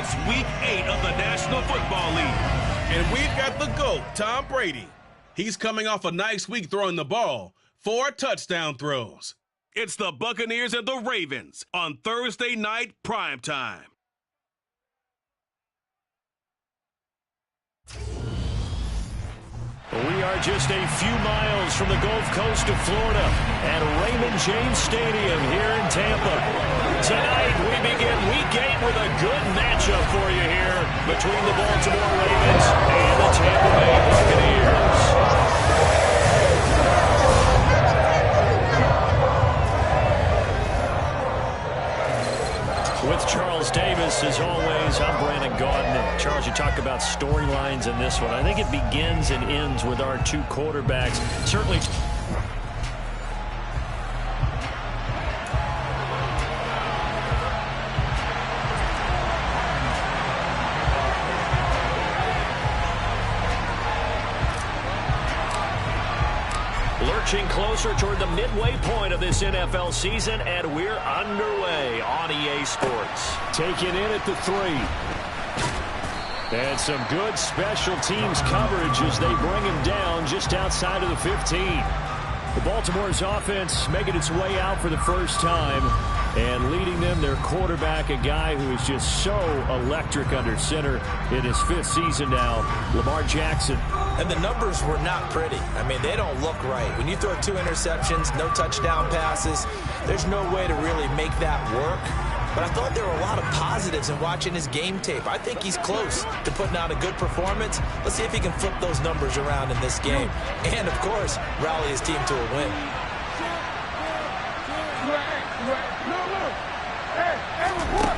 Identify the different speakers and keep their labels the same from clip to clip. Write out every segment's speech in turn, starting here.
Speaker 1: It's Week 8 of the National Football League. And we've got the GOAT, Tom Brady. He's coming off a nice week throwing the ball, 4 touchdown throws. It's the Buccaneers and the Ravens on Thursday night primetime.
Speaker 2: We are just a few miles from the Gulf Coast of Florida at Raymond James Stadium here in Tampa. Tonight we begin Week 8 with a good matchup for you here between the Baltimore Ravens and the Tampa Bay Buccaneers. With Charles Davis, as always, I'm Brandon Gaudin. Charles, you talk about storylines in this one. I think it begins and ends with our 2 quarterbacks. Certainly. Lurching closer toward the midway point of this NFL season, and we're underway on EA Sports. Taking in at the 3. And some good special teams coverage as they bring him down just outside of the 15. The Baltimore's offense making its way out for the first time, and leading them, their quarterback, a guy who is just so electric under center in his 5th season now, Lamar Jackson.
Speaker 3: And the numbers were not pretty. I mean, they don't look right. When you throw 2 interceptions, no touchdown passes, there's no way to really make that work. But I thought there were a lot of positives in watching his game tape. I think he's close to putting out a good performance. Let's see if he can flip those numbers around in this game. And, of course, rally his team to a win.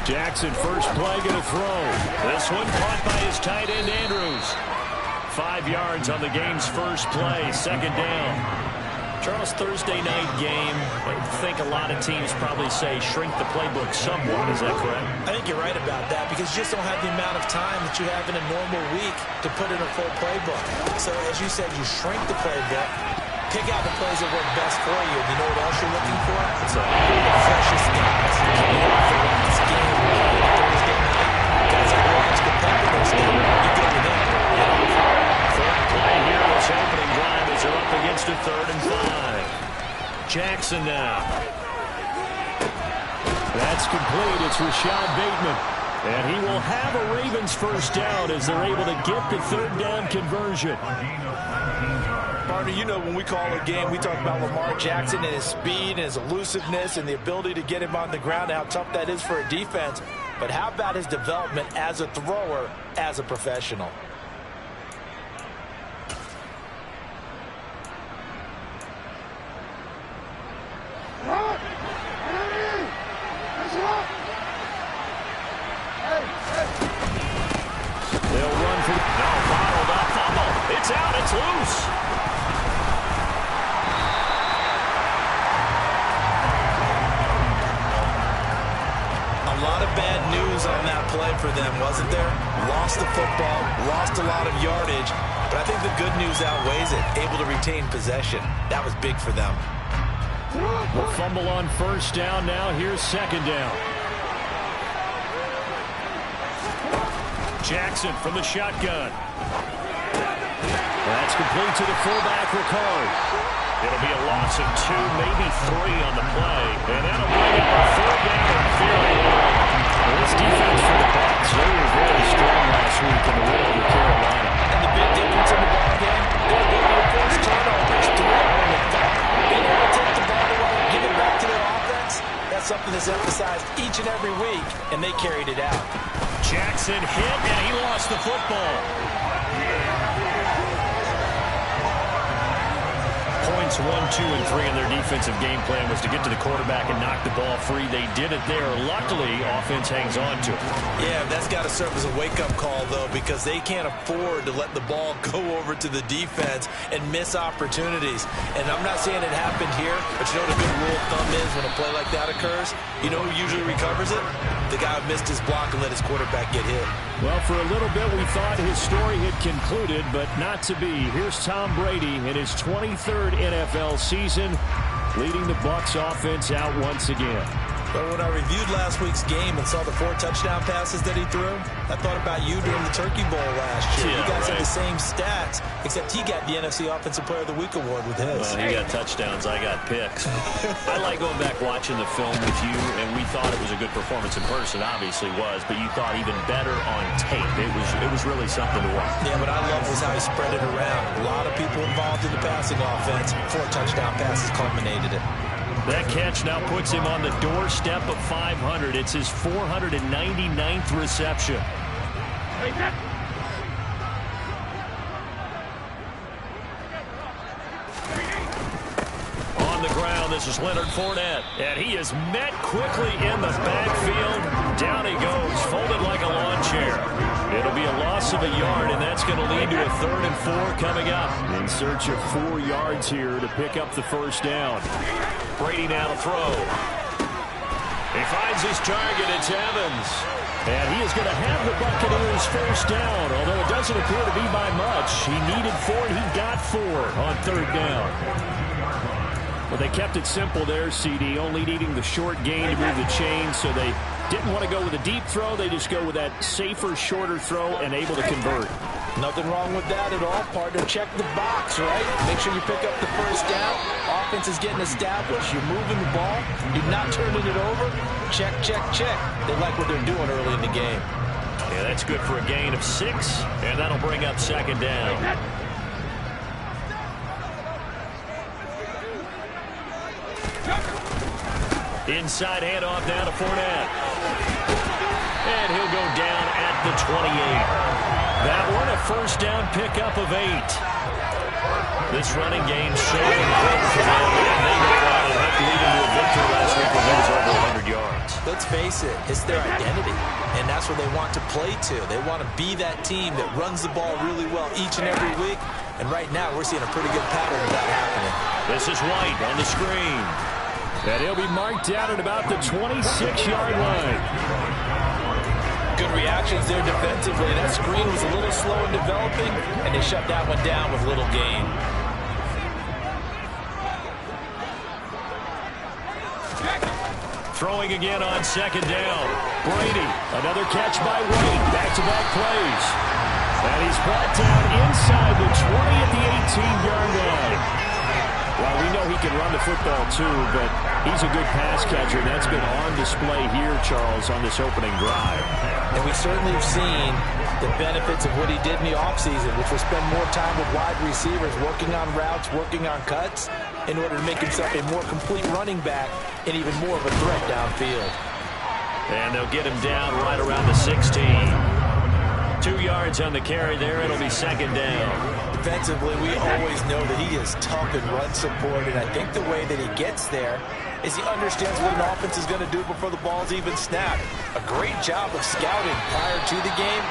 Speaker 2: Jackson, first play, going to throw. This one caught by his tight end, Andrews. 5 yards on the game's first play, 2nd down. Charles, Thursday night game, I think a lot of teams probably say shrink the playbook somewhat. Is that correct?
Speaker 3: I think you're right about that because you just don't have the amount of time that you have in a normal week to put in a full playbook. So, as you said, you shrink the playbook, pick out the plays that work best for you. You know what else you're looking for? It's the freshest guys. For this game, Thursday night, guys that watch the Buccaneers game, you go to them.
Speaker 2: Play here on this opening drive as they're up against a 3rd and 5. Jackson now. That's complete. It's Rashad Bateman. And he will have a Ravens first down as they're able to get the 3rd down conversion.
Speaker 3: Partner, you know when we call a game, we talk about Lamar Jackson and his speed and his elusiveness and the ability to get him on the ground and how tough that is for a defense. But how about his development as a thrower, as a professional?
Speaker 2: They'll run for no, bottled up fumble. It's out, it's loose.
Speaker 3: A lot of bad news on that play for them, wasn't there? Lost the football, lost a lot of yardage, but I think the good news outweighs it. Able to retain possession. That was big for them.
Speaker 2: The fumble on first down now. Here's 2nd down. Jackson from the shotgun. That's complete to the fullback, Ricard. It'll be a loss of 2, maybe 3 on the play. And that'll bring up a 4th down and fairly long. Well, this defense for the Bucs, they were very strong last week in the middle of Carolina.
Speaker 3: And the big difference in the ball game, they're going to force turnovers to win the fight. Being able to take the ball away, give it back to their offense, that's something that's emphasized each and every week, and they carried it out.
Speaker 2: Jackson hit, and he lost the football. Points 1, 2, and 3 in their defensive game plan was to get to the quarterback and knock the ball free. They did it there. Luckily, offense hangs on to it.
Speaker 3: Yeah, that's got to serve as a wake-up call, though, because they can't afford to let the ball go over to the defense and miss opportunities. And I'm not saying it happened here, but you know what a good rule of thumb is when a play like that occurs? You know who usually recovers it? The guy who missed his block and let his quarterback get hit.
Speaker 2: Well, for a little bit, we thought his story had concluded, but not to be. Here's Tom Brady in his 23rd NFL season, leading the Bucs offense out once again.
Speaker 3: Well, when I reviewed last week's game and saw the 4 touchdown passes that he threw, I thought about you during the Turkey Bowl last year.
Speaker 2: Yeah,
Speaker 3: you guys
Speaker 2: right.
Speaker 3: had the same stats, except he got the NFC Offensive Player of the Week award with his.
Speaker 2: Well, he got touchdowns. I got picks. I like going back watching the film with you, and we thought it was a good performance in person. Obviously was, but you thought even better on tape. It was really something to watch.
Speaker 3: Yeah, what I love was how he spread it around. A lot of people involved in the passing offense. 4 touchdown passes culminated it.
Speaker 2: That catch now puts him on the doorstep of 500. It's his 499th reception. On the ground, this is Leonard Fournette. And he is met quickly in the backfield. Down he goes, folded like a lawn chair. It'll be a loss of a yard, and that's going to lead to a 3rd and 4 coming up. In search of 4 yards here to pick up the first down. Brady now to throw. He finds his target. It's Evans. And he is going to have the Buccaneers first down, although it doesn't appear to be by much. He needed 4, and he got 4 on 3rd down. Well, they kept it simple there, CD, only needing the short gain to move the chains, so they didn't want to go with a deep throw. They just go with that safer, shorter throw and able to convert.
Speaker 3: Nothing wrong with that at all, partner. Check the box, right? Make sure you pick up the first down. Offense is getting established. You're moving the ball. You're not turning it over. Check, check, check. They like what they're doing early in the game.
Speaker 2: Yeah, that's good for a gain of 6, and that'll bring up 2nd down. Inside handoff down to Fournette. And he'll go down at the 28. That one a first down pickup of 8. This running game so important for them, and they go out and helped lead them to a victory last week when he was over 100 yards.
Speaker 3: Let's face it, it's their identity, and that's what they want to play to. They want to be that team that runs the ball really well each and every week, and right now we're seeing a pretty good pattern of that happening.
Speaker 2: This is White on the screen. And he'll be marked down at about the 26-yard line.
Speaker 3: Good reactions there defensively. That screen was a little slow in developing, and they shut that one down with little gain.
Speaker 2: Throwing again on 2nd down. Brady, another catch by White. Back-to-back plays. And he's brought down inside the 20 at the 18-yard line. Well, we know he can run the football, too, but he's a good pass catcher, and that's been on display here, Charles, on this opening drive.
Speaker 3: And we certainly have seen the benefits of what he did in the offseason, which was spend more time with wide receivers, working on routes, working on cuts, in order to make himself a more complete running back and even more of a threat downfield.
Speaker 2: And they'll get him down right around the 16. 2 yards on the carry there. It'll be 2nd down.
Speaker 3: Defensively, we always know that he is tough in run support, and I think the way that he gets there is he understands what an offense is going to do before the ball's even snapped. A great job of scouting prior to the game,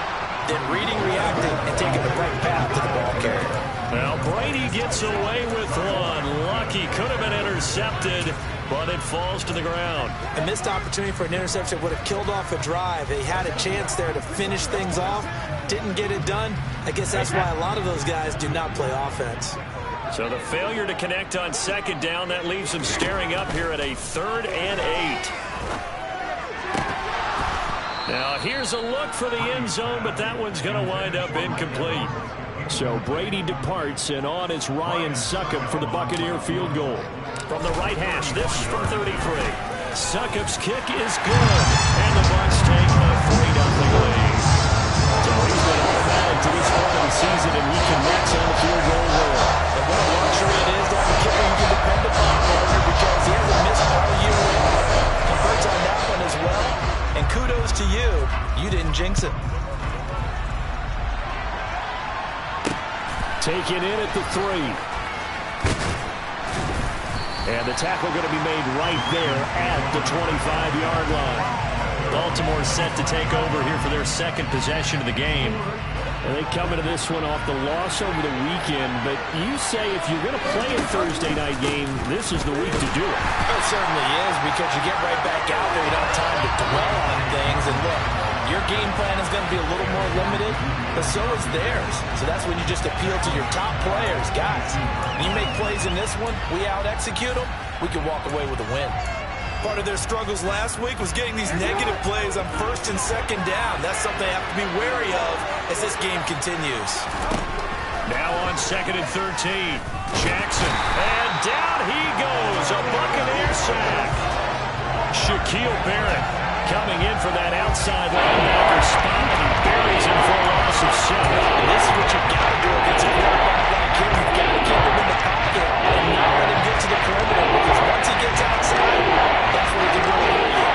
Speaker 3: then reading, reacting, and taking the right path to the ball carrier.
Speaker 2: Well, Brady gets away with one. Lucky, could have been intercepted, but it falls to the ground.
Speaker 3: A missed opportunity for an interception would have killed off a drive. They had a chance there to finish things off, didn't get it done. I guess that's why a lot of those guys do not play offense.
Speaker 2: So the failure to connect on 2nd down, that leaves them staring up here at a 3rd and 8. Now here's a look for the end zone, but that one's going to wind up incomplete. So Brady departs, and on is Ryan Succop for the Buccaneer field goal. From the right hash, this from 33. Succop's kick is good, and the Bucs take a 3-0 lead. So he's been automatic to this point of the season, and he connects on the field goal roll.
Speaker 3: And what a luxury it is to have a kicker you can depend upon, partner, because he hasn't missed all year long. Converts on that one as well. And kudos to you. You didn't jinx it.
Speaker 2: Taken in at the 3. And the tackle going to be made right there at the 25-yard line. Baltimore set to take over here for their 2nd possession of the game. And they come into this one off the loss over the weekend. But you say if you're going to play a Thursday night game, this is the week to do it.
Speaker 3: It certainly is, because you get right back out there. You don't have time to dwell on things. And look, your game plan is going to be a little more limited, but so is theirs. So that's when you just appeal to your top players. Guys, you make plays in this one, we out-execute them, we can walk away with a win. Part of their struggles last week was getting these negative plays on first and second down. That's something they have to be wary of as this game continues.
Speaker 2: Now on 2nd and 13. Jackson. And down he goes. A Buccaneer sack. Shaquille Barrett coming in for that outside linebacker spot. He buries him for a loss of 7.
Speaker 3: And this is what you've got to do against a quarterback like him. You've got to keep him in the pocket and not let him get to the perimeter, because once he gets outside, that's where he can really hurt you.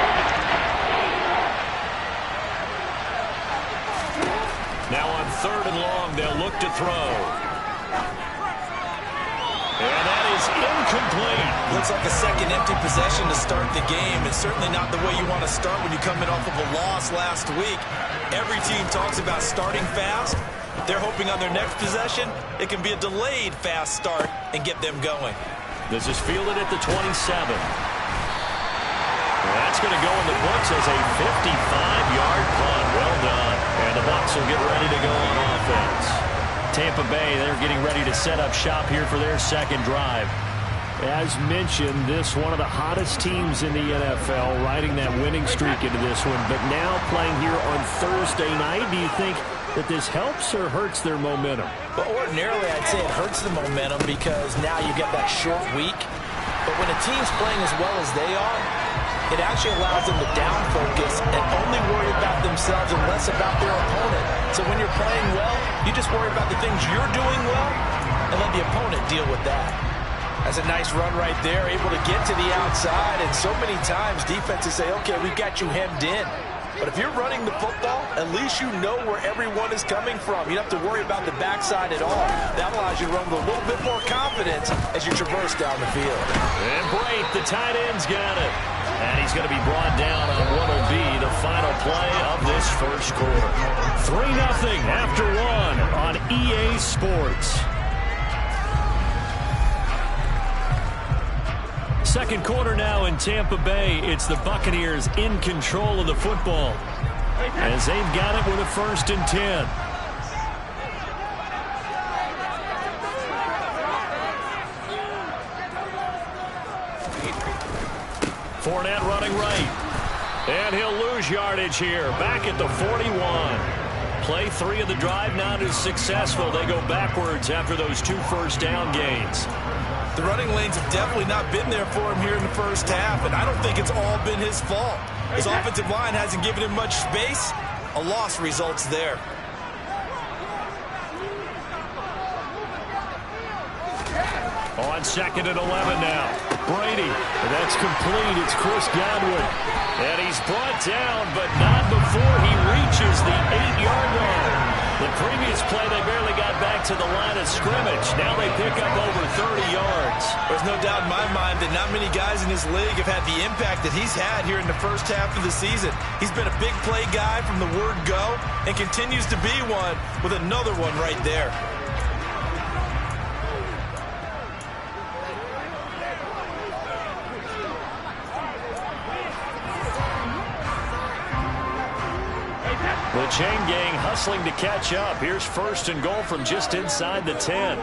Speaker 2: Now on 3rd and long, they'll look to throw. And that is incomplete.
Speaker 3: Looks like a second empty possession to start the game, and certainly not the way you want to start when you come in off of a loss last week. Every team talks about starting fast. They're hoping on their next possession, it can be a delayed fast start and get them going.
Speaker 2: This is fielded at the 27. That's going to go in the books as a 55-yard punt. Well done. And the Bucs will get ready to go on offense. Tampa Bay, they're getting ready to set up shop here for their second drive. As mentioned, this one of the hottest teams in the NFL, riding that winning streak into this one. But now playing here on Thursday night, do you think that this helps or hurts their momentum?
Speaker 3: Well, ordinarily, I'd say it hurts the momentum because now you get that short week. But when a team's playing as well as they are, it actually allows them to down focus and only worry about themselves and less about their opponent. So when you're playing well, you just worry about the things you're doing well and let the opponent deal with that. That's a nice run right there, able to get to the outside. And so many times defenses say, okay, we've got you hemmed in. But if you're running the football, at least you know where everyone is coming from. You don't have to worry about the backside at all. That allows you to run with a little bit more confidence as you traverse down the field.
Speaker 2: And Brate, the tight end's got it. And he's going to be brought down on what will be the final play of this first quarter. 3-0 after 1 on EA Sports. Second quarter now in Tampa Bay. It's the Buccaneers in control of the football as they've got it with a 1st and 10. Fournette running right. And he'll lose yardage here. Back at the 41. Play 3 of the drive not as successful. They go backwards after those 2 first down gains.
Speaker 3: The running lanes have definitely not been there for him here in the first half, and I don't think it's all been his fault. His offensive line hasn't given him much space. A loss results there.
Speaker 2: On 2nd and 11 now. Brady. That's complete. It's Chris Godwin. And he's brought down, but not before he reaches the 8-yard line. The previous play, they barely got back to the line of scrimmage. Now they pick up over 30 yards.
Speaker 3: There's no doubt in my mind that not many guys in this league have had the impact that he's had here in the first half of the season. He's been a big play guy from the word go and continues to be one with another one right there.
Speaker 2: The chain gang hustling to catch up. Here's 1st and goal from just inside the 10.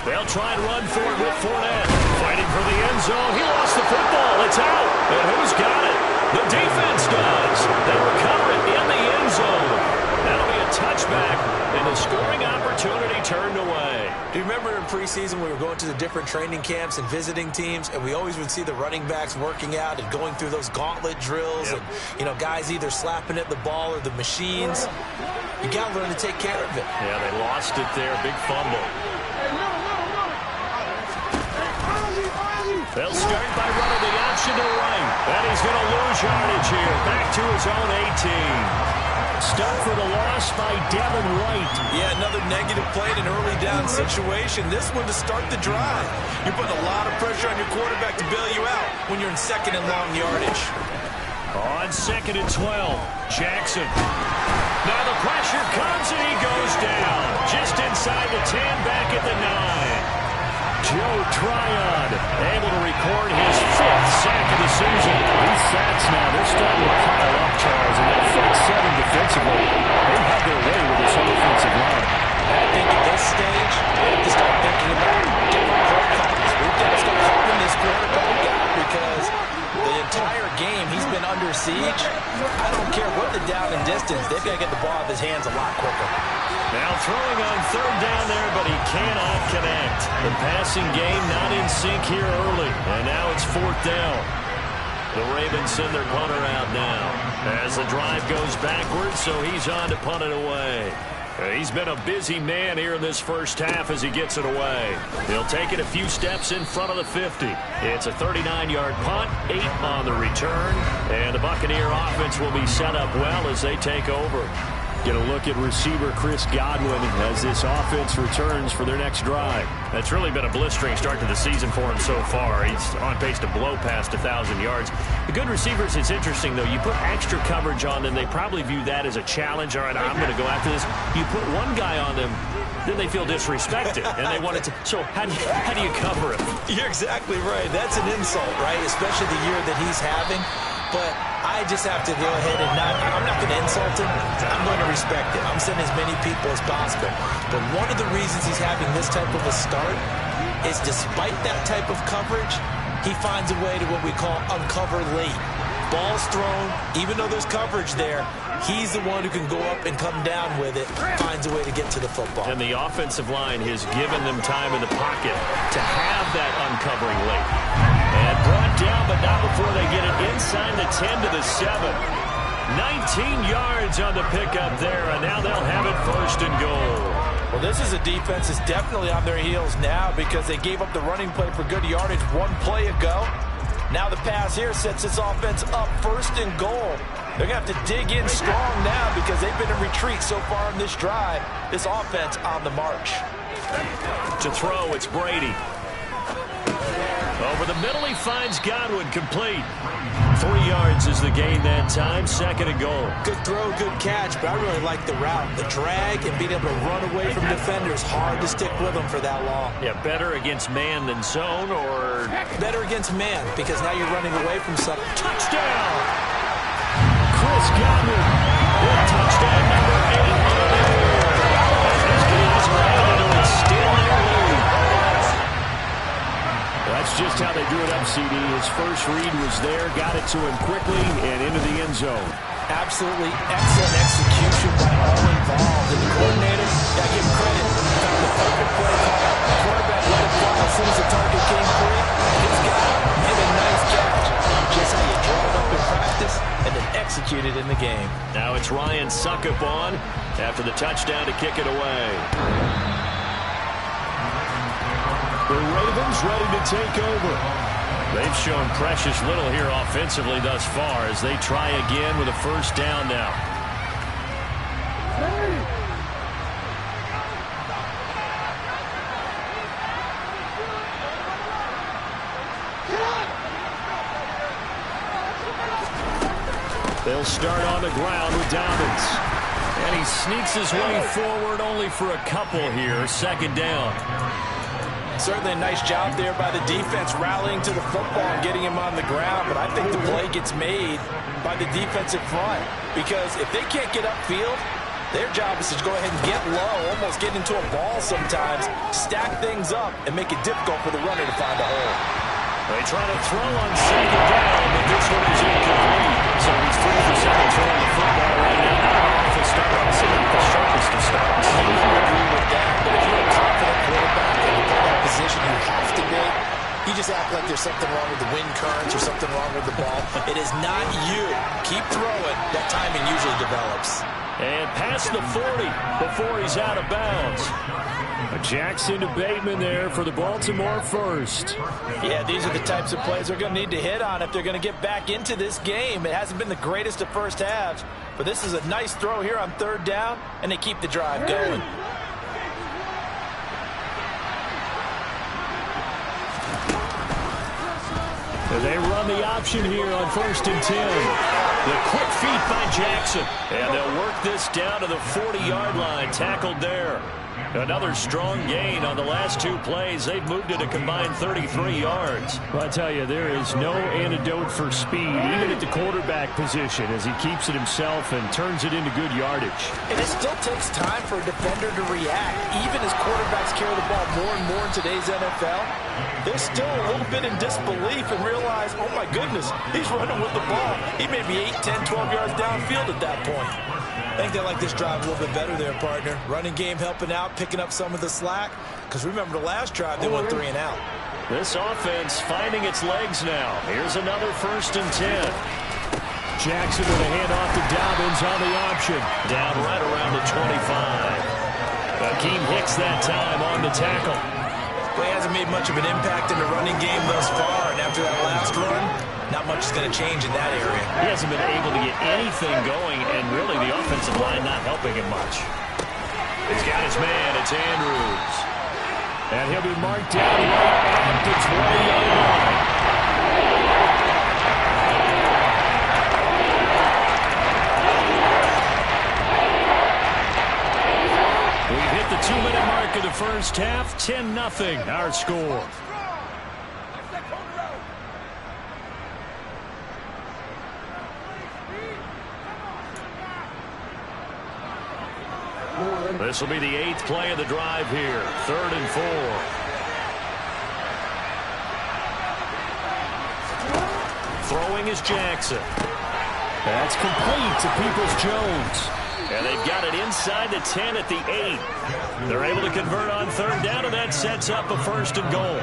Speaker 2: They'll try and run for it with Fournette. Fighting for the end zone. He lost the football. It's out. And who's got it? The defense does. They recover it in the end zone. That'll be a touchback, and the scoring opportunity turned away.
Speaker 3: Do you remember in preseason we were going to the different training camps and visiting teams, and we always would see the running backs working out and going through those gauntlet drills, and, you know, guys either slapping at the ball or the machines. You got to learn to take care of it.
Speaker 2: Yeah, they lost it there. Big fumble. They'll start by running the option to the right. And he's going to lose yardage here. Back to his own 18. Stuck for the loss by Devin White.
Speaker 3: Yeah, another negative play in an early down situation. This one to start the drive. You're putting a lot of pressure on your quarterback to bail you out when you're in 2nd and long yardage.
Speaker 2: On 2nd and 12, Jackson. Now the pressure comes and he goes down. Just inside the 10, back at the 9. Joe Tryon able to record his 5th sack of the season. These sacks now, they're starting to pile up, Charles, and that front 7 defensively, they have their way with this offensive line.
Speaker 3: I think at this stage, they have to start thinking about different play calls. We've under siege, I don't care what the down and distance, they've got to get the ball out of his hands a lot quicker.
Speaker 2: Now throwing on third down there, but he cannot connect. The passing game not in sync here early, and now it's fourth down. The Ravens send their punter out now as the drive goes backwards, so he's on to punt it away. He's been a busy man here in this first half as he gets it away. He'll take it a few steps in front of the 50. It's a 39-yard punt, 8 on the return, and the Buccaneer offense will be set up well as they take over. Get a look at receiver Chris Godwin as this offense returns for their next drive.
Speaker 4: It's really been a blistering start to the season for him so far. He's on pace to blow past 1,000 yards. The good receivers, it's interesting, though. You put extra coverage on them, they probably view that as a challenge. All right, I'm going to go after this. You put one guy on them, then they feel disrespected, and they want it to. So how do you cover him?
Speaker 3: You're exactly right. That's an insult, right? Especially the year that he's having. But I just have to go ahead and I'm not going to insult him. I'm going to respect it. I'm sending as many people as possible. But one of the reasons he's having this type of a start is despite that type of coverage, he finds a way to what we call uncover late. Ball's thrown, even though there's coverage there, he's the one who can go up and come down with it, finds a way to get to the football.
Speaker 2: And the offensive line has given them time in the pocket to have that uncovering late. And brought down, but not before they get it inside the 10 to the 7. 19 yards on the pickup there, and now they'll have it first and goal.
Speaker 3: Well, this is a defense that's definitely on their heels now because they gave up the running play for good yardage one play ago. Now the pass here sets this offense up first and goal. They're going to have to dig in strong now because they've been in retreat so far in this drive. This offense on the march.
Speaker 2: To throw, it's Brady. Over the middle, he finds Godwin complete. 3 yards is the gain that time, second and goal.
Speaker 3: Good throw, good catch, but I really like the route. The drag and being able to run away from defenders, hard to stick with them for that long.
Speaker 2: Yeah, better against man than zone, or?
Speaker 3: Better against man, because now you're running away from something.
Speaker 2: Touchdown! Chris Godwin with touchdown number 8 on the year. These guys are able to extend their lead. That's just how they do it up, CD. His first read was there, got it to him quickly, and into the end zone.
Speaker 3: Absolutely excellent execution by all involved. And the coordinator, got to give him credit. Found the perfect play call. The quarterback let it fly as soon as the target came free. This guy made a nice catch. Just how you draw it up in practice and then execute it in the game.
Speaker 2: Now it's Ryan Suckup on after the touchdown to kick it away. The Ravens ready to take over. They've shown precious little here offensively thus far as they try again with a first down now. They'll start on the ground with Dobbins. And he sneaks his way forward only for a couple here, second down.
Speaker 3: Certainly a nice job there by the defense rallying to the football and getting him on the ground, but I think the play gets made by the defensive front because if they can't get upfield, their job is to go ahead and get low, almost get into a ball sometimes, stack things up, and make it difficult for the runner to find a hole.
Speaker 2: They try to throw on second down, but this one is incomplete. So he's 3 for 7 throwing the football right now. If it starts on the sharpest of starts.
Speaker 3: I agree with that, but if you're a confident quarterback and you play that position, you have to be. You just act like there's something wrong with the wind currents or something wrong with the ball. It is not you. Keep throwing. That timing usually develops.
Speaker 2: And past the 40 before he's out of bounds. Jackson to Bateman there for the Baltimore first.
Speaker 3: Yeah, these are the types of plays they're going to need to hit on if they're going to get back into this game. It hasn't been the greatest of first halves, but this is a nice throw here on third down, and they keep the drive going.
Speaker 2: They run the option here on 1st and 10. The quick feet by Jackson. And they'll work this down to the 40-yard line. Tackled there. Another strong gain on the last 2 plays. They've moved it a combined 33 yards. Well, I tell you, there is no antidote for speed, even at the quarterback position, as he keeps it himself and turns it into good yardage.
Speaker 3: And it still takes time for a defender to react. Even as quarterbacks carry the ball more and more in today's NFL, they're still a little bit in disbelief and realize, oh my goodness, he's running with the ball. He may be 8, 10, 12 yards downfield at that point. I think they like this drive a little bit better there, partner. Running game helping out, picking up some of the slack. Because remember the last drive, they went 3 and out.
Speaker 2: This offense finding its legs now. Here's another 1st and 10. Jackson with a handoff to Dobbins on the option. Down right around the 25. Akeem Hicks that time on the tackle.
Speaker 3: Well, he hasn't made much of an impact in the running game thus far. And after that last run, not much is going to change in that area.
Speaker 2: He hasn't been able to get anything going, and really the offensive line not helping him much. He's got his man. It's Andrews. And he'll be marked down right at the 20-yard line. We've hit the 2-minute mark of the first half. 10-0 our score. This will be the 8th play of the drive here. 3rd and 4. Throwing is Jackson. That's complete to Peoples-Jones. And they've got it inside the 10 at the 8. They're able to convert on 3rd down, and that sets up a 1st and goal.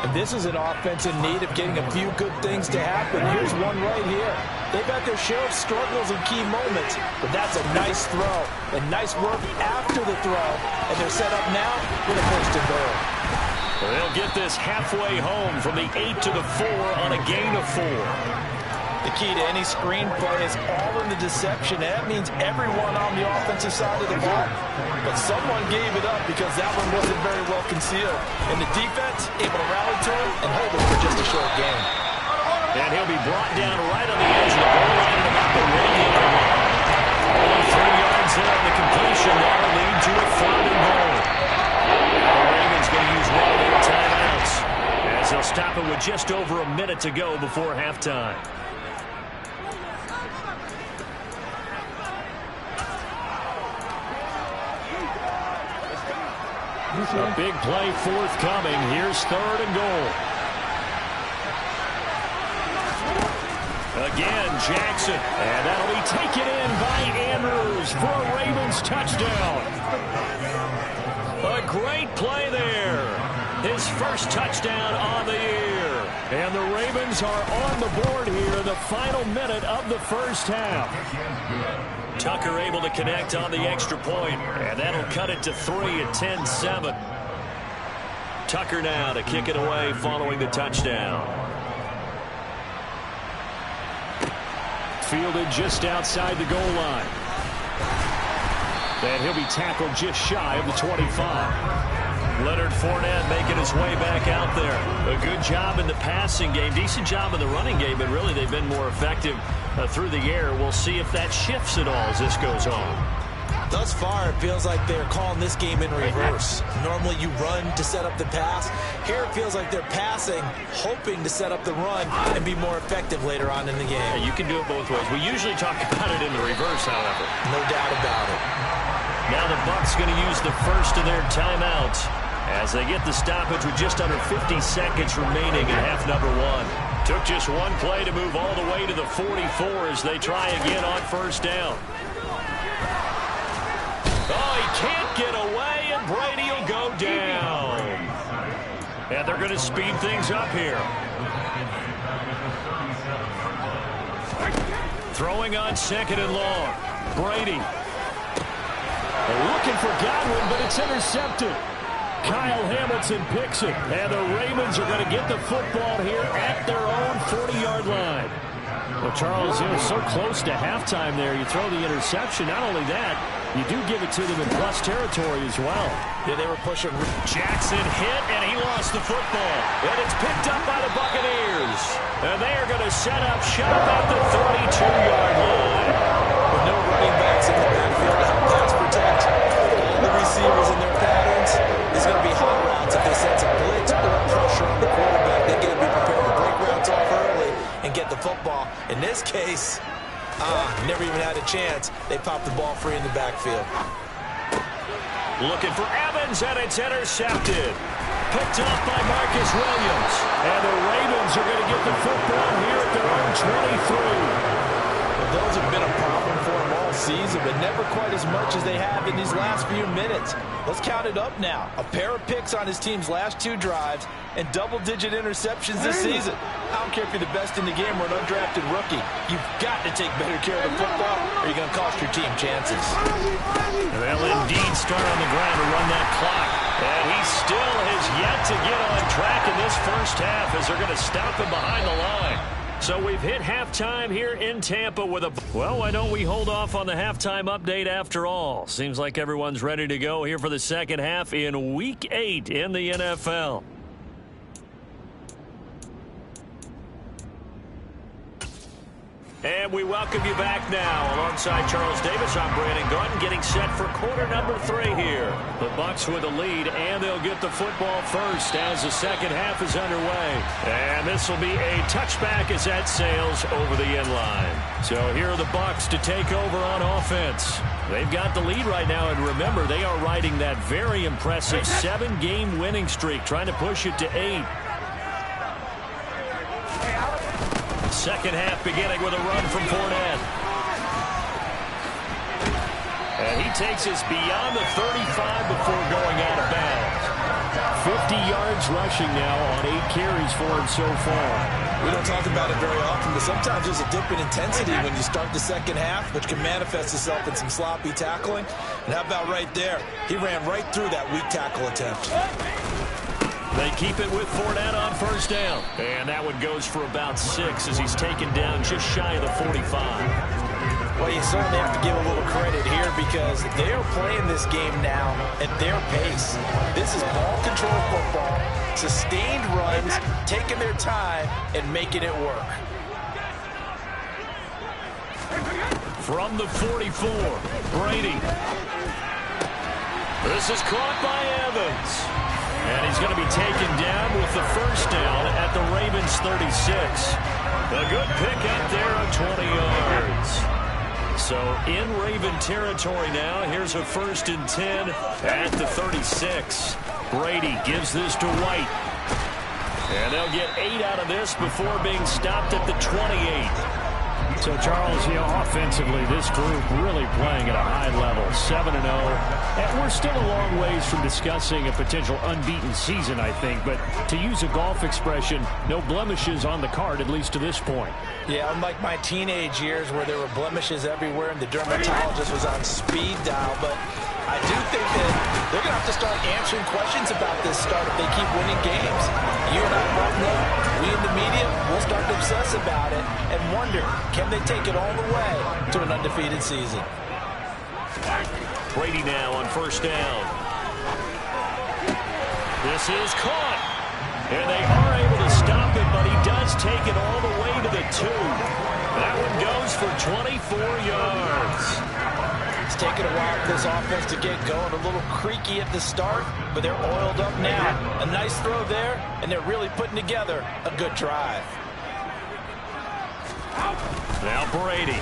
Speaker 3: And this is an offense in need of getting a few good things to happen. Here's one right here. They've had their share of struggles in key moments, but that's a nice throw and nice work after the throw. And they're set up now with a 1st and goal.
Speaker 2: They'll get this halfway home from the 8 to the 4 on a gain of 4.
Speaker 3: The key to any screen play is all in the deception. That means everyone on the offensive side of the ball. But someone gave it up because that one wasn't very well concealed. And the defense able to rally to him and hold him for just a short game.
Speaker 2: And he'll be brought down right on the edge of the goal line at about the 1-yard line. Only 3 yards there on the completion. That'll lead to a 3rd and goal. Now the Ravens going to use one of their timeouts as they'll stop it with just over a minute to go before halftime. A big play forthcoming. Here's 3rd and goal. Again, Jackson. And that'll be taken in by Andrews for a Ravens touchdown. A great play there. His first touchdown on the year. And the Ravens are on the board here in the final minute of the first half. Tucker able to connect on the extra point, and that'll cut it to 3 at 10-7. Tucker now to kick it away following the touchdown. Fielded just outside the goal line. And he'll be tackled just shy of the 25. Leonard Fournette making his way back out there. A good job in the passing game. Decent job in the running game, but really they've been more effective through the air. We'll see if that shifts at all as this goes on.
Speaker 3: Thus far, it feels like they're calling this game in reverse. Normally you run to set up the pass. Here it feels like they're passing, hoping to set up the run and be more effective later on in the game.
Speaker 2: Yeah, you can do it both ways. We usually talk about it in the reverse, however.
Speaker 3: No doubt about it.
Speaker 2: Now the Bucs going to use the first of their timeouts as they get the stoppage with just under 50 seconds remaining in half number 1. Took just one play to move all the way to the 44 as they try again on 1st down. Oh, he can't get away, and Brady will go down. And they're going to speed things up here. Throwing on 2nd and long. Brady. Looking for Godwin, but it's intercepted. Kyle Hamilton picks it, and the Ravens are going to get the football here at their own 40-yard line. Well, Charles, it was so close to halftime there. You throw the interception. Not only that, you do give it to them in plus territory as well.
Speaker 3: Yeah, they were pushing.
Speaker 2: Jackson hit, and he lost the football. And it's picked up by the Buccaneers. And they are going to set up shop at the 32-yard line.
Speaker 3: With no running backs in the backfield to help pass protect, all the receivers in their Never even had a chance. They popped the ball free in the backfield.
Speaker 2: Looking for Evans, and it's intercepted. Picked up by Marcus Williams. And the Ravens are going to get the football here at their own 23.
Speaker 3: Those have been a problem for him all season, but never quite as much as they have in these last few minutes. Let's count it up now. A pair of picks on his team's last 2 drives and double-digit interceptions this season. I don't care if you're the best in the game or an undrafted rookie. You've got to take better care of the football or you're going to cost your team chances.
Speaker 2: They'll indeed start on the ground to run that clock. And he still has yet to get on track in this first half as they're going to stop him behind the line. So we've hit halftime here in Tampa with a... Well, why don't we hold off on the halftime update after all? Seems like everyone's ready to go here for the second half in Week 8 in the NFL. And we welcome you back now. Alongside Charles Davis, I'm Brandon Gaudin, getting set for quarter number 3 here. The Bucs with the lead, and they'll get the football first as the second half is underway. And this will be a touchback as that sails over the end line. So here are the Bucs to take over on offense. They've got the lead right now, and remember, they are riding that very impressive 7-game winning streak, trying to push it to 8. Second half beginning with a run from Fournette. And he takes us beyond the 35 before going out of bounds. 50 yards rushing now on 8 carries for him so far.
Speaker 3: We don't talk about it very often, but sometimes there's a dip in intensity when you start the second half, which can manifest itself in some sloppy tackling. And how about right there? He ran right through that weak tackle attempt.
Speaker 2: They keep it with Fournette on first down. And that one goes for about 6 as he's taken down just shy of the 45.
Speaker 3: Well, you certainly have to give a little credit here because they are playing this game now at their pace. This is ball control football, sustained runs, taking their time, and making it work.
Speaker 2: From the 44, Brady. This is caught by Evans. And he's going to be taken down with the first down at the Ravens 36. A good pick up there of 20 yards. So in Raven territory now. Here's a 1st and 10 at the 36. Brady gives this to White. And they'll get 8 out of this before being stopped at the 28. So, Charles, offensively, this group really playing at a high level, 7-0. And we're still a long ways from discussing a potential unbeaten season, I think. But to use a golf expression, no blemishes on the card, at least to this point.
Speaker 3: Yeah, unlike my teenage years where there were blemishes everywhere and the dermatologist was on speed dial. But I do think that they're going to have to start answering questions about this start if they keep winning games. You and I both know, we in the media, we'll start to obsess about it and wonder, can they take it all the way to an undefeated season?
Speaker 2: Brady now on first down. This is caught. And they are able to stop it, but he does take it all the way to the 2. That one goes for 24 yards.
Speaker 3: It's taken a while for this offense to get going. A little creaky at the start, but they're oiled up now. A nice throw there, and they're really putting together a good drive.
Speaker 2: Now Brady.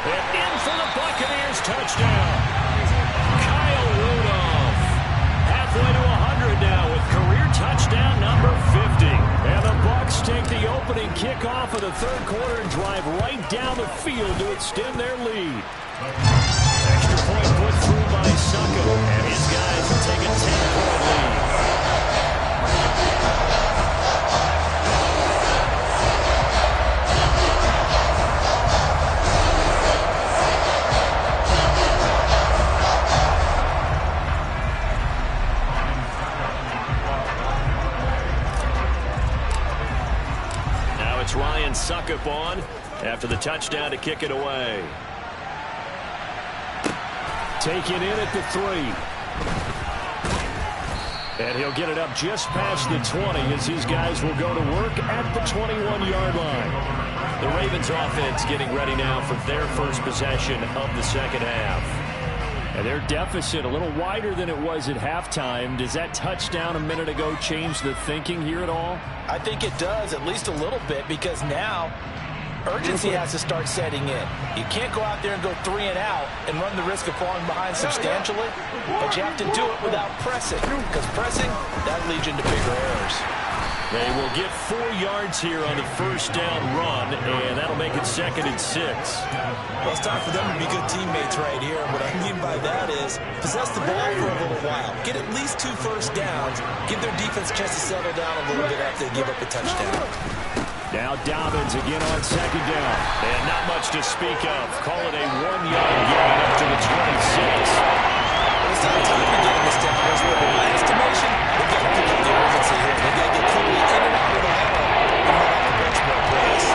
Speaker 2: And in for the Buccaneers touchdown. Kyle Rudolph. Halfway to 100 now with career touchdown number 50. And the Bucs take the opening kickoff of the third quarter and drive right down the field to extend their lead. Extra point put through by Succo, and his guys will take a 10-point lead. Now it's Ryan Suckup on after the touchdown to kick it away. Taken in at the 3. And he'll get it up just past the 20 as his guys will go to work at the 21-yard line. The Ravens offense getting ready now for their first possession of the second half. And their deficit a little wider than it was at halftime. Does that touchdown a minute ago change the thinking here at all?
Speaker 3: I think it does, at least a little bit, because now urgency has to start setting in. You can't go out there and go 3 and out and run the risk of falling behind substantially, but you have to do it without pressing, because pressing, that leads you into bigger errors.
Speaker 2: They will get 4 yards here on the first down run, and that'll make it 2nd and 6.
Speaker 3: Well, it's time for them to be good teammates right here. What I mean by that is possess the ball for a little while. Get at least 2 first downs. Give their defense a chance to settle down a little bit after they give up a touchdown.
Speaker 2: Now Dobbins again on 2nd down. And not much to speak of. Call it a 1-yard gain up to the 26.
Speaker 3: It's not time to get this down. But in my estimation, they've got to pick up the urgency here. They've got to get quickly in and out of the huddle and run off the bench more plays.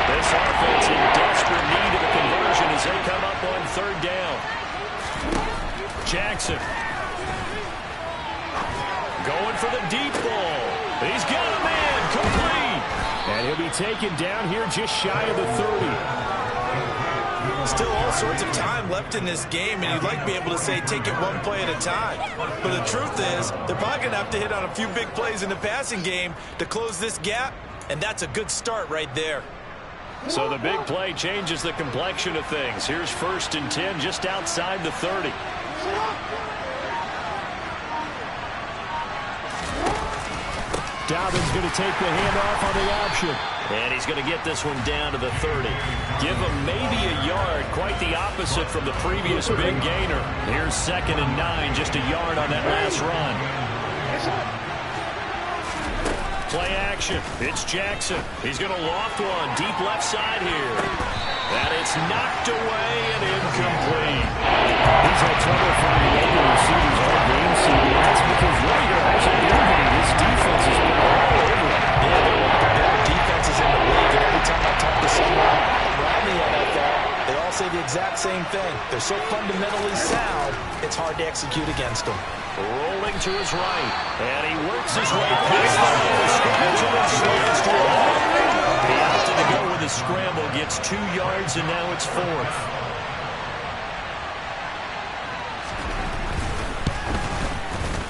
Speaker 2: This offense in desperate need of a conversion as they come up on 3rd down. Jackson going for the deep ball. He's got a man complete. And he'll be taken down here just shy of the 30.
Speaker 3: Still all sorts of time left in this game, and you'd like to be able to say take it one play at a time. But the truth is, they're probably going to have to hit on a few big plays in the passing game to close this gap, and that's a good start right there.
Speaker 2: So the big play changes the complexion of things. Here's 1st and 10 just outside the 30. Dobbins going to take the handoff on the option. And he's going to get this one down to the 30. Give him maybe a yard. Quite the opposite from the previous big gainer. Here's 2nd and 9. Just a yard on that last run. Play action. It's Jackson. He's going to loft one. Deep left side here. And it's knocked away and incomplete. He's had trouble finding open receivers all game, CD. That's because Rager hasn't been hitting. This defense has been all over him.
Speaker 3: Yeah, they're one of the better defenses in the league, and every time I talk to someone around the NFL, they all say the exact same thing. They're so fundamentally sound, it's hard to execute against them.
Speaker 2: Rolling to his right, and he works his way past the line of scrimmage and then slides to it. He opted to go with a scramble, gets 2 yards, and now it's 4th.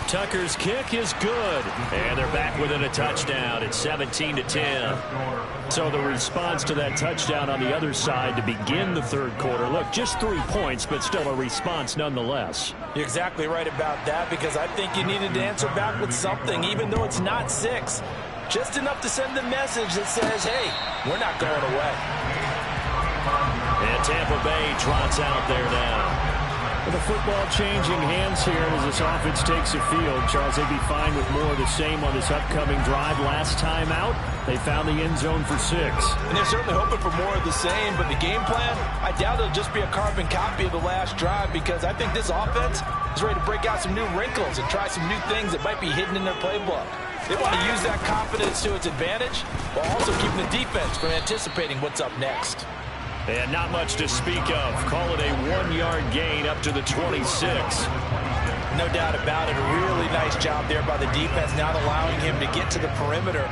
Speaker 2: Tucker's kick is good, and they're back within a touchdown. It's 17-10. So the response to that touchdown on the other side to begin the 3rd quarter. Look, just 3 points, but still a response nonetheless.
Speaker 3: You're exactly right about that, because I think you needed to answer back with something, even though it's not 6. Just enough to send the message that says, hey, we're not going away.
Speaker 2: And Tampa Bay trots out there now. With the football changing hands here as this offense takes the field. Charles, they'd be fine with more of the same on this upcoming drive. Last time out, they found the end zone for 6.
Speaker 3: And they're certainly hoping for more of the same, but the game plan, I doubt it'll just be a carbon copy of the last drive, because I think this offense is ready to break out some new wrinkles and try some new things that might be hidden in their playbook. They want to use that confidence to its advantage while also keeping the defense from anticipating what's up next.
Speaker 2: And not much to speak of. Call it a 1-yard gain up to the 26.
Speaker 3: No doubt about it. A really nice job there by the defense, not allowing him to get to the perimeter.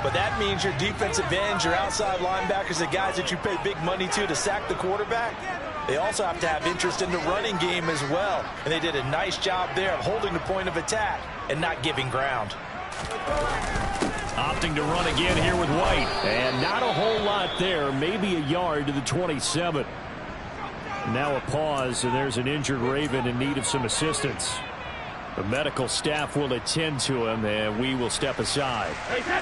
Speaker 3: But that means your defensive ends, your outside linebackers, the guys that you pay big money to sack the quarterback, they also have to have interest in the running game as well. And they did a nice job there of holding the point of attack and not giving ground.
Speaker 2: Opting to run again here with White. And not a whole lot there. Maybe a yard to the 27. Now a pause, and there's an injured Raven in need of some assistance. The medical staff will attend to him, and we will step aside.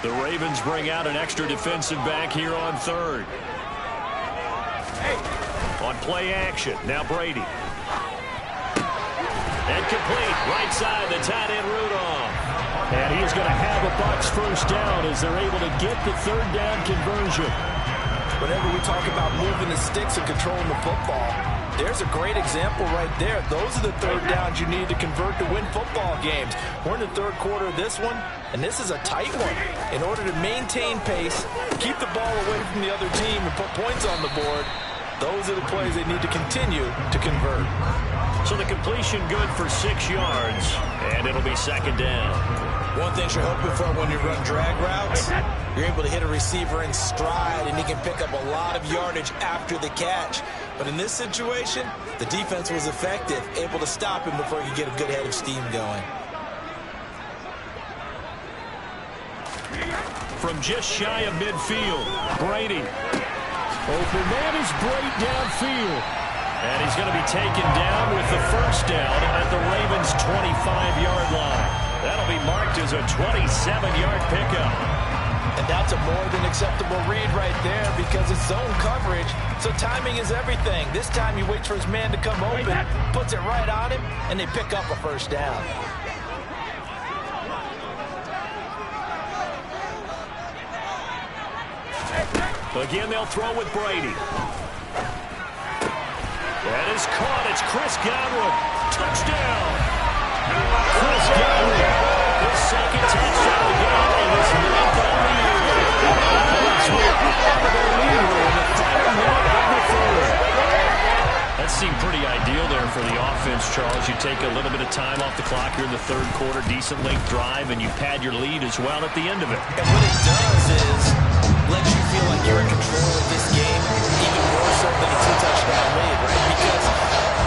Speaker 2: The Ravens bring out an extra defensive back here on 3rd. On play action, now Brady. And complete, right side, the tight end Rudolph. And he's going to have a Bucs first down as they're able to get the 3rd down conversion.
Speaker 3: Whenever we talk about moving the sticks and controlling the football, there's a great example right there. Those are the 3rd downs you need to convert to win football games. We're in the 3rd quarter of this one, and this is a tight one. In order to maintain pace, keep the ball away from the other team, and put points on the board, those are the plays they need to continue to convert.
Speaker 2: So the completion good for 6 yards, and it'll be 2nd down.
Speaker 3: One thing you're hoping for when you run drag routes, you're able to hit a receiver in stride, and he can pick up a lot of yardage after the catch. But in this situation, the defense was effective, able to stop him before he could get a good head of steam going.
Speaker 2: From just shy of midfield, Brady. Open man is Brate downfield.
Speaker 4: And he's going to be taken down with the first down at the Ravens' 25-yard line. That'll be marked as a 27-yard pickup.
Speaker 3: And that's a more than acceptable read right there because it's zone coverage, so timing is everything. This time he waits for his man to come open, puts it right on him, and they pick up a first down.
Speaker 2: Again, they'll throw with Brady. That is caught. It's Chris Godwin. Touchdown. Chris Godwin. His second touchdown of the game and his ninth on the year.
Speaker 4: That seemed pretty ideal there for the offense, Charles. You take a little bit of time off the clock here in the third quarter, decent length drive, and you pad your lead as well at the end of it.
Speaker 3: And what it does is lets you feel like you're in control of this game even more so than a two-touchdown lead, right? Because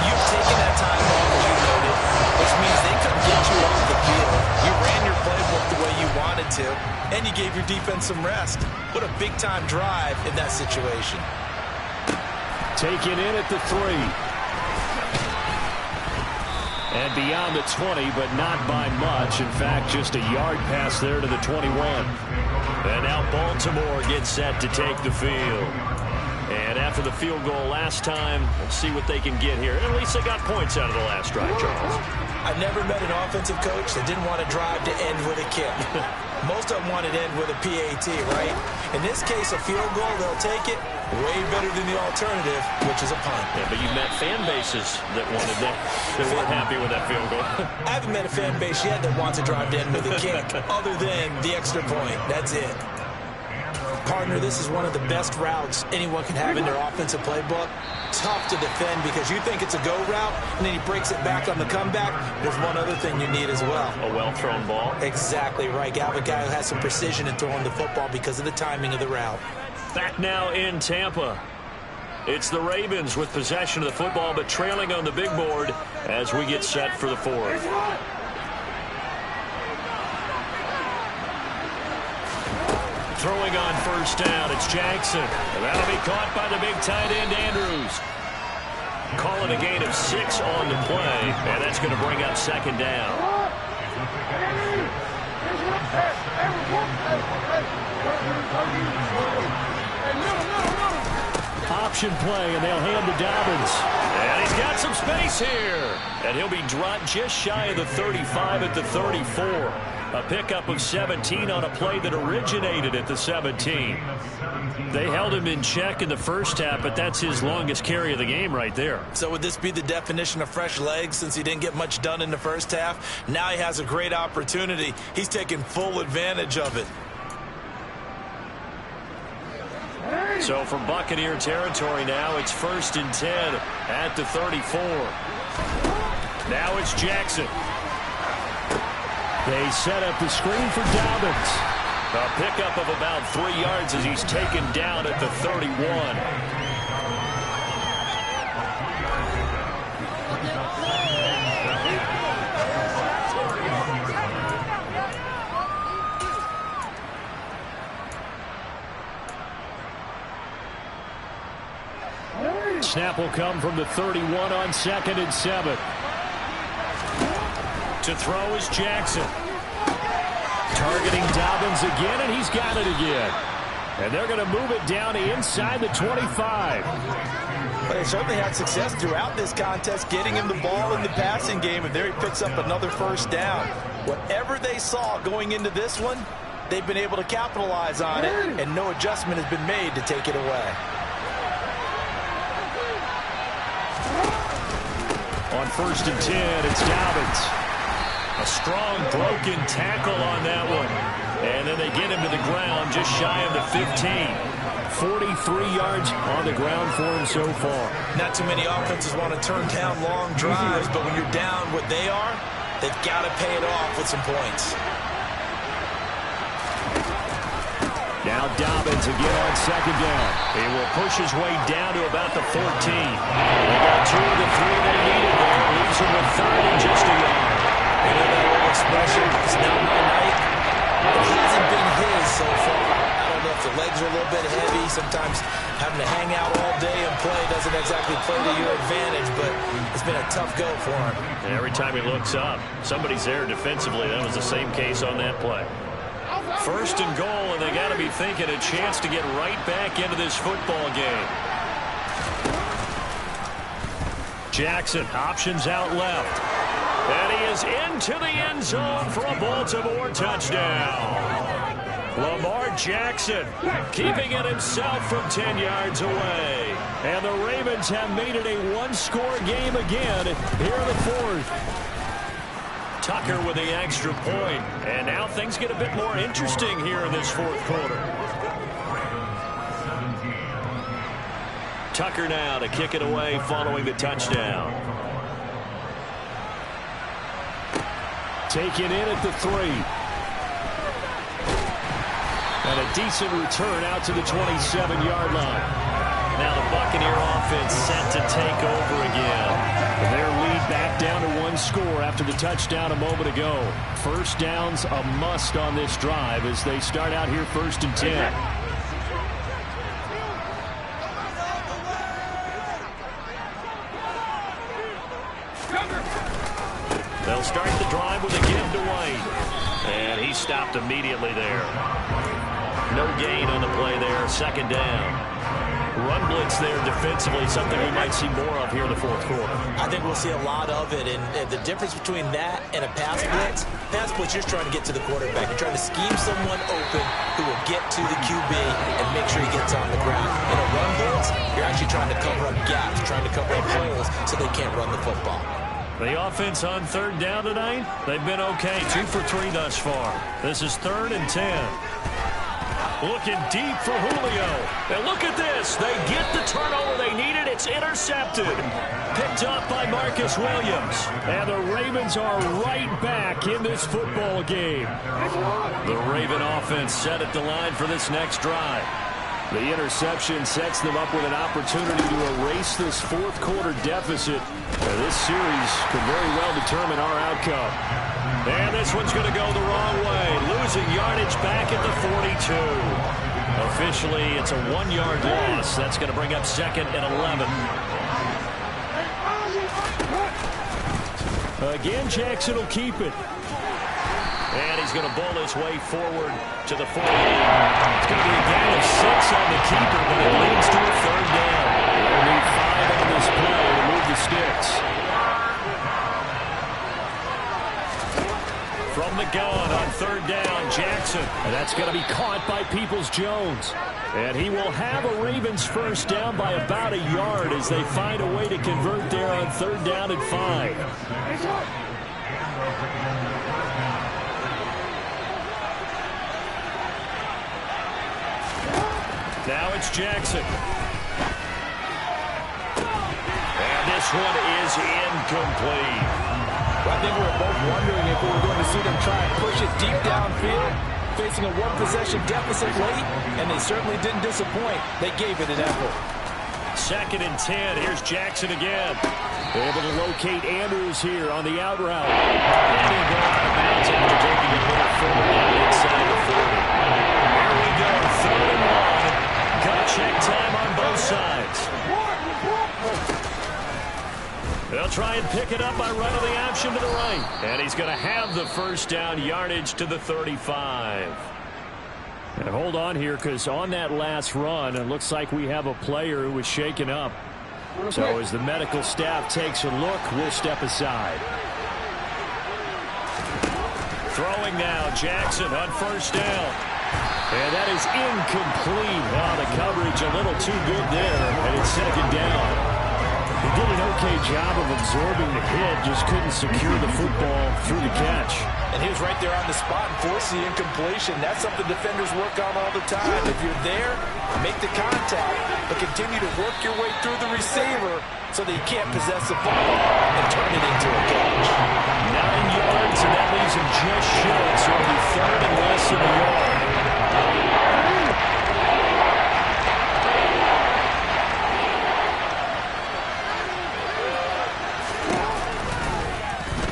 Speaker 3: you've taken that time off, as you noted, which means they couldn't get you off the field. You ran your playbook the way you wanted to, and you gave your defense some rest. What a big-time drive in that situation.
Speaker 2: Taken in at the 3. And beyond the 20, but not by much. In fact, just a yard pass there to the 21.
Speaker 4: And now Baltimore gets set to take the field. And after the field goal last time, we'll see what they can get here. At least they got points out of the last drive, Charles.
Speaker 3: I've never met an offensive coach that didn't want to drive to end with a kick. Most of them want to end with a PAT, right? In this case, a field goal, they'll take it. Way better than the alternative, which is a punt.
Speaker 4: Yeah, but you've met fan bases that wanted that. They weren't happy with that field goal.
Speaker 3: I haven't met a fan base yet that wants to drive to end with a kick, other than the extra point. That's it. Partner, this is one of the best routes anyone can have in their offensive playbook. Tough to defend because you think it's a go route, and then he breaks it back on the comeback. There's one other thing you need as well.
Speaker 4: A well-thrown ball.
Speaker 3: Exactly right. You have a guy who has some precision in throwing the football because of the timing of the route.
Speaker 4: Back now in Tampa. It's the Ravens with possession of the football, but trailing on the big board as we get set for the fourth. Throwing on first down, it's Jackson. And that'll be caught by the big tight end, Andrews. Calling a gain of 6 on the play, and that's going to bring up second down.
Speaker 2: Option play, and they'll hand to Dobbins.
Speaker 4: And he's got some space here. And he'll be dropped just shy of the 35 at the 34. A pickup of 17 on a play that originated at the 17. They held him in check in the first half, but that's his longest carry of the game right there.
Speaker 3: So would this be the definition of fresh legs since he didn't get much done in the first half? Now he has a great opportunity. He's taking full advantage of it.
Speaker 4: So from Buccaneer territory now, it's 1st and 10 at the 34. Now it's Jackson.
Speaker 2: They set up the screen for Dobbins.
Speaker 4: A pickup of about 3 yards as he's taken down at the 31.
Speaker 2: Snap will come from the 31 on 2nd and 7.
Speaker 4: To throw is Jackson.
Speaker 2: Targeting Dobbins again, and he's got it again. And they're going to move it down to inside the 25.
Speaker 3: But they certainly had success throughout this contest, getting him the ball in the passing game, and there he picks up another first down. Whatever they saw going into this one, they've been able to capitalize on it, and no adjustment has been made to take it away.
Speaker 2: On 1st and 10, it's Dobbins.
Speaker 4: A strong broken tackle on that one. And then they get him to the ground just shy of the 15.
Speaker 2: 43 yards on the ground for him so far.
Speaker 3: Not too many offenses want to turn down long drives, but when you're down what they are, they've got to pay it off with some points.
Speaker 2: Now Dobbins again on 2nd down.
Speaker 4: He will push his way down to about the 14. They got 2 of the 3 they needed there. Leaves him with 3rd and just a yard.
Speaker 3: You know that old expression, it's not my night. It hasn't been his so far. I don't know if the legs are a little bit heavy. Sometimes having to hang out all day and play doesn't exactly play to your advantage, but it's been a tough go for him.
Speaker 4: And every time he looks up, somebody's there defensively. That was the same case on that play. First and goal, and they got to be thinking a chance to get right back into this football game. Jackson options out left. And he is into the end zone for a Baltimore touchdown. Lamar Jackson keeping it himself from 10 yards away. And the Ravens have made it a one-score game again here in the fourth. Tucker with the extra point. And now things get a bit more interesting here in this fourth quarter. Tucker now to kick it away following the touchdown. Taken in at the 3. And a decent return out to the 27-yard line. Now the Buccaneer offense set to take over again. Their lead back down to one score after the touchdown a moment ago. First down's a must on this drive as they start out here 1st and 10. They'll start the drive with a give to White. And he stopped immediately there. No gain on the play there. Second down. Run blitz there defensively, something we might see more of here in the fourth quarter.
Speaker 3: I think we'll see a lot of it, and the difference between that and a pass blitz, you're trying to get to the quarterback. You're trying to scheme someone open who will get to the QB and make sure he gets on the ground. In a run blitz, you're actually trying to cover up gaps, trying to cover up holes so they can't run the football.
Speaker 4: The offense on third down tonight, they've been okay. 2 for 3 thus far. This is 3rd and 10. Looking deep for Julio. And look at this. They get the turnover they needed. It's intercepted. Picked up by Marcus Williams. And the Ravens are right back in this football game. The Raven offense set at the line for this next drive. The interception sets them up with an opportunity to erase this fourth quarter deficit. This series could very well determine our outcome. And this one's going to go the wrong way. Losing yardage back at the 42. Officially, it's a 1-yard loss. That's going to bring up 2nd and 11. Again, Jackson will keep it. And he's going to bowl his way forward to the 48. It's going to be a gain of 6 on the keeper, but it leads to a 3rd down. They'll need 5 on this play to move the sticks. From the gun on 3rd down, Jackson. And that's going to be caught by Peoples-Jones. And he will have a Ravens first down by about a yard as they find a way to convert there on 3rd down and 5. Now it's Jackson. And this one is incomplete.
Speaker 3: I think we were both wondering if we were going to see them try and push it deep downfield, facing a one-possession deficit late, and they certainly didn't disappoint. They gave it an effort.
Speaker 4: 2nd and 10. Here's Jackson again. Able to locate Andrews here on the out route. And he'll go out of bounds after taking a little further down inside the 40. Here we go, 3rd and 1. Got check time on both sides. They'll try and pick it up by running the option to the right. And he's going to have the first down yardage to the 35. And hold on here, because on that last run, it looks like we have a player who was shaken up. So as the medical staff takes a look, we'll step aside. Throwing now, Jackson on 1st down. And that is incomplete. Oh, the coverage a little too good there, and it's 2nd down. He did an okay job of absorbing the hit, just couldn't secure the football through the catch.
Speaker 3: And he was right there on the spot and forced the incompletion. That's something defenders work on all the time. If you're there, make the contact, but continue to work your way through the receiver so that you can't possess the football and turn it into a catch.
Speaker 4: 9 yards, and that leaves him just short, so it'll be 3rd and less than a yard.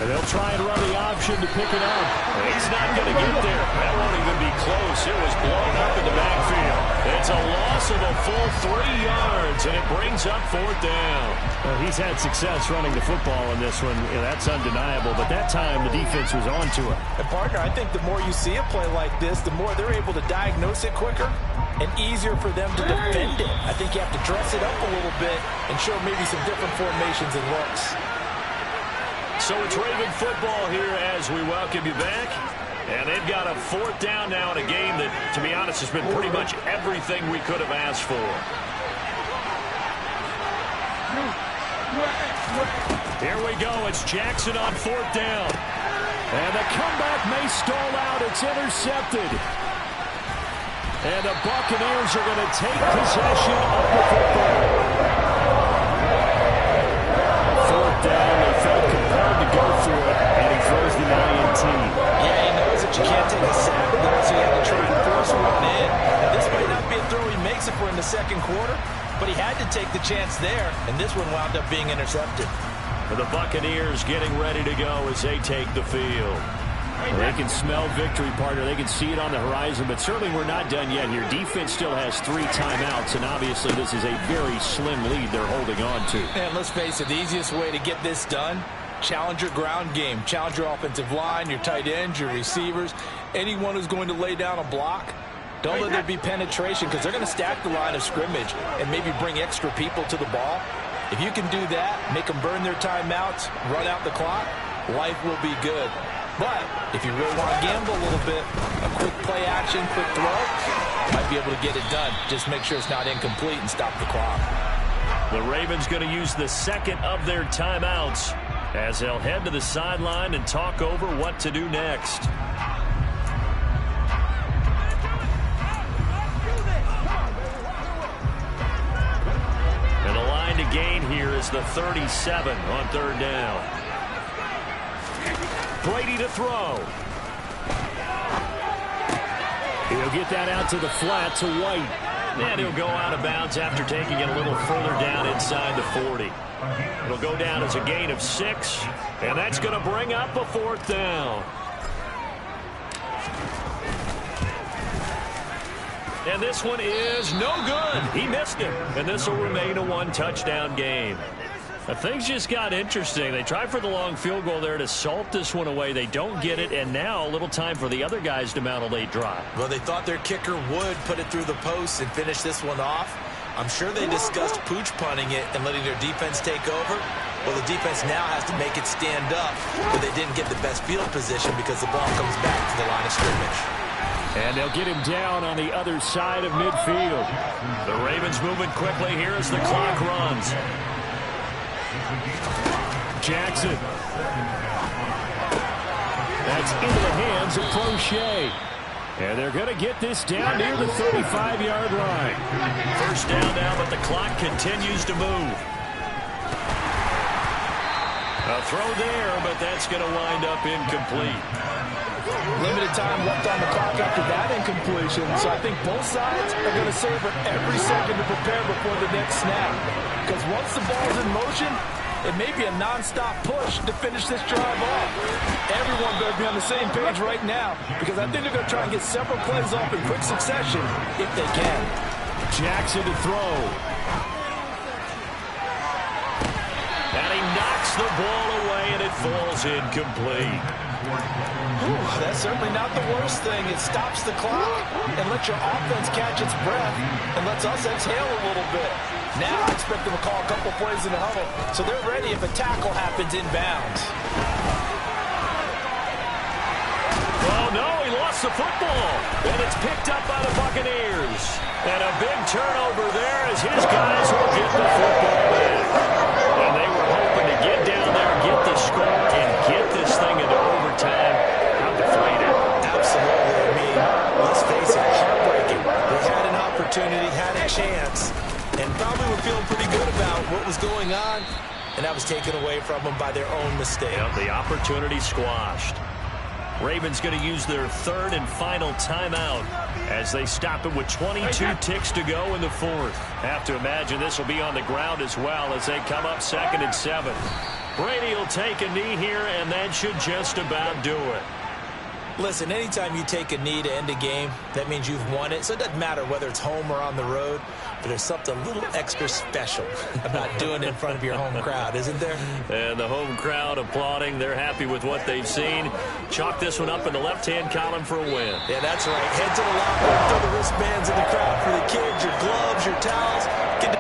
Speaker 2: And they'll try and run the option to pick it up.
Speaker 4: He's not going to get there. That won't even be close. It was blown up in the backfield. It's a loss of a full 3 yards, and it brings up 4th down.
Speaker 2: Well, he's had success running the football in this one. That's undeniable. But that time, the defense was on to him.
Speaker 3: And, partner, I think the more you see a play like this, the more they're able to diagnose it quicker and easier for them to defend it. I think you have to dress it up a little bit and show maybe some different formations and looks.
Speaker 4: So it's Raven football here as we welcome you back. And they've got a 4th down now in a game that, to be honest, has been pretty much everything we could have asked for.
Speaker 2: Here we go. It's Jackson on 4th down. And the comeback may stall out. It's intercepted. And the Buccaneers are going to take possession of the football. 4th down. They felt compelled to go for it. And he throws the INT.
Speaker 3: Yeah, he knows that you can't take a sack there, so he had to try and force one in. And this might not be a throw he makes if we're in the second quarter, but he had to take the chance there, and this one wound up being intercepted.
Speaker 4: The Buccaneers getting ready to go as they take the field.
Speaker 2: Well, they can smell victory, partner. They can see it on the horizon, but certainly we're not done yet here. Defense still has 3 timeouts, and obviously this is a very slim lead they're holding on to.
Speaker 3: And let's face it, the easiest way to get this done, challenge your ground game. Challenge your offensive line, your tight ends, your receivers, anyone who's going to lay down a block. Don't let there be penetration because they're going to stack the line of scrimmage and maybe bring extra people to the ball. If you can do that, make them burn their timeouts, run out the clock, life will be good. But if you really want to gamble a little bit, a quick play action, quick throw, might be able to get it done. Just make sure it's not incomplete and stop the clock.
Speaker 4: The Ravens going to use the second of their timeouts as they'll head to the sideline and talk over what to do next. And the line to gain here is the 37 on 3rd down. Brady to throw.
Speaker 2: He'll get that out to the flat to White.
Speaker 4: And he'll go out of bounds after taking it a little further down inside the 40. It'll go down as a gain of 6, and that's going to bring up a 4th down. And this one is no good. He missed it, and this will remain a 1-touchdown game. Things just got interesting. They tried for the long field goal there to salt this one away. They don't get it, and now a little time for the other guys to mount a late drive.
Speaker 3: Well, they thought their kicker would put it through the post and finish this one off. I'm sure they discussed pooch punting it and letting their defense take over. Well, the defense now has to make it stand up, but they didn't get the best field position because the ball comes back to the line of scrimmage.
Speaker 2: And they'll get him down on the other side of midfield.
Speaker 4: The Ravens moving quickly here as the clock runs.
Speaker 2: Jackson. That's into the hands of Crochet. And they're going to get this down near the 35-yard line.
Speaker 4: 1st down now, but the clock continues to move. A throw there, but that's going to wind up incomplete.
Speaker 3: Limited time left on the clock after that incompletion, so I think both sides are going to savor every second to prepare before the next snap. Because once the ball's in motion, it may be a non-stop push to finish this drive off. Everyone better be on the same page right now, because I think they're going to try and get several plays off in quick succession if they can.
Speaker 2: Jackson to throw.
Speaker 4: And he knocks the ball away, and it falls incomplete.
Speaker 3: That's certainly not the worst thing. It stops the clock and lets your offense catch its breath and lets us exhale a little bit. Now I expect them to call a couple plays in the huddle so they're ready if a tackle happens inbounds.
Speaker 4: Oh, no, he lost the football. And it's picked up by the Buccaneers. And a big turnover there as his guys will get the football back. And they were hoping to get down there, get the score, and get this thing into overtime. How deflated.
Speaker 3: Absolutely. I mean, let's face it, heartbreaking. They had an opportunity, had a chance, and probably were feeling pretty good about what was going on, and that was taken away from them by their own mistake.
Speaker 4: Yep, the opportunity squashed. Ravens going to use their 3rd and final timeout as they stop it with 22 ticks to go in the 4th. Have to imagine this will be on the ground as well as they come up 2nd and 7.
Speaker 2: Brady will take a knee here, and that should just about do it.
Speaker 3: Listen, anytime you take a knee to end a game, that means you've won it. So it doesn't matter whether it's home or on the road, but there's something a little extra special about doing it in front of your home crowd, isn't there?
Speaker 2: And the home crowd applauding. They're happy with what they've seen. Chalk this one up in the left-hand column for a win.
Speaker 3: Yeah, that's right. Head to the locker room, throw the wristbands in the crowd for the kids, your gloves, your towels. Get to